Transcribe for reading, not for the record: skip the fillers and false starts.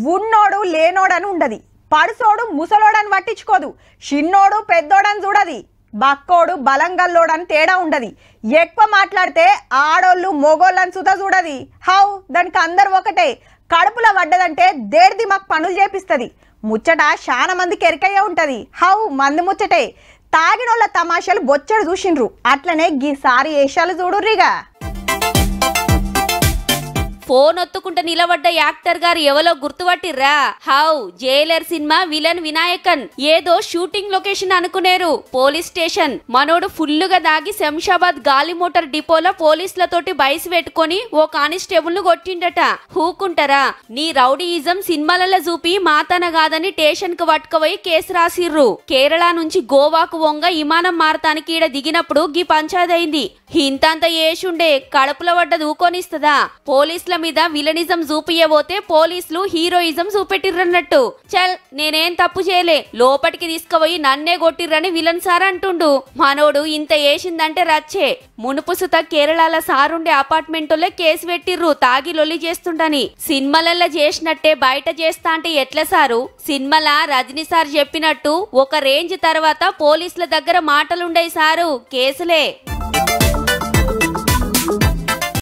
ఉన్నోడు లేనోడని ఉండది, పడుసోడు ముసలోడని పట్టించుకోదు, చిన్నోడు పెద్దోడని చూడది, బక్కోడు బలంగల్లోడని తేడా ఉండది. ఎక్కువ మాట్లాడితే ఆడోళ్ళు మొగోళ్ళని సుత చూడది. హౌ దానికి అందరు ఒకటే. కడుపులో పడ్డదంటే దేడిది మాకు పనులు చేపిస్తుంది. ముచ్చట చాలా మందికి ఎరికయ్యే ఉంటది. హౌ మంది ముచ్చటే. తాగినోళ్ళ తమాషాలు బొచ్చడు చూసిండ్రు, అట్లనే గీసారి ఏషాలు చూడుర్రిగా. ఫోన్ ఒత్తుకుంటూ నిలబడ్డ యాక్టర్ గారు ఎవరో గుర్తుపట్టిర్రా? హౌ జైలర్ సినిమా విలన్ వినాయకన్. ఏదో షూటింగ్ లొకేషన్ అనుకునేరు, పోలీస్ స్టేషన్. మనోడు ఫుల్లుగా దాగి శంషాబాద్ గాలి మోటార్ డిపోలో పోలీసులతోటి బైస్ పెట్టుకొని ఓ కానిస్టేబుల్ ను కొట్టిండట. హూకుంటారా? నీ రౌడీయిజం సినిమాలలో చూపి మాతన కాదని స్టేషన్ కు పట్టుకుపోయి కేసు రాసిర్రు. కేరళ నుంచి గోవాకు వంగ విమానం మారతానికి ఈడ దిగినప్పుడు గీ పంచాదైంది. ఇంతంత ఏషుండే కడుపులో పడ్డ దూకొనిస్తుందా? పోలీసుల మీద విలనిజం చూపియబోతే పోలీసులు హీరోయిజం చూపెట్టిర్రన్నట్టు. చల్ నేనేం తప్పు చేయలే, లోపటికి తీసుకుపోయి నన్నే కొట్టిర్రని విలన్ సార్ అంటుండు. మనోడు ఇంత ఏసిందంటే రచ్చే. మునుపుసుత కేరళలో సారుండే అపార్ట్మెంట్లో కేసు పెట్టిర్రు తాగి లొల్లి చేస్తుండని. సినిమాలలో చేసినట్టే బయట చేస్తా అంటే ఎట్లా సారు? సినిమాల రజనీ సార్ చెప్పినట్టు ఒక రేంజ్ తర్వాత పోలీసుల దగ్గర మాటలుండయి సారు, కేసులే.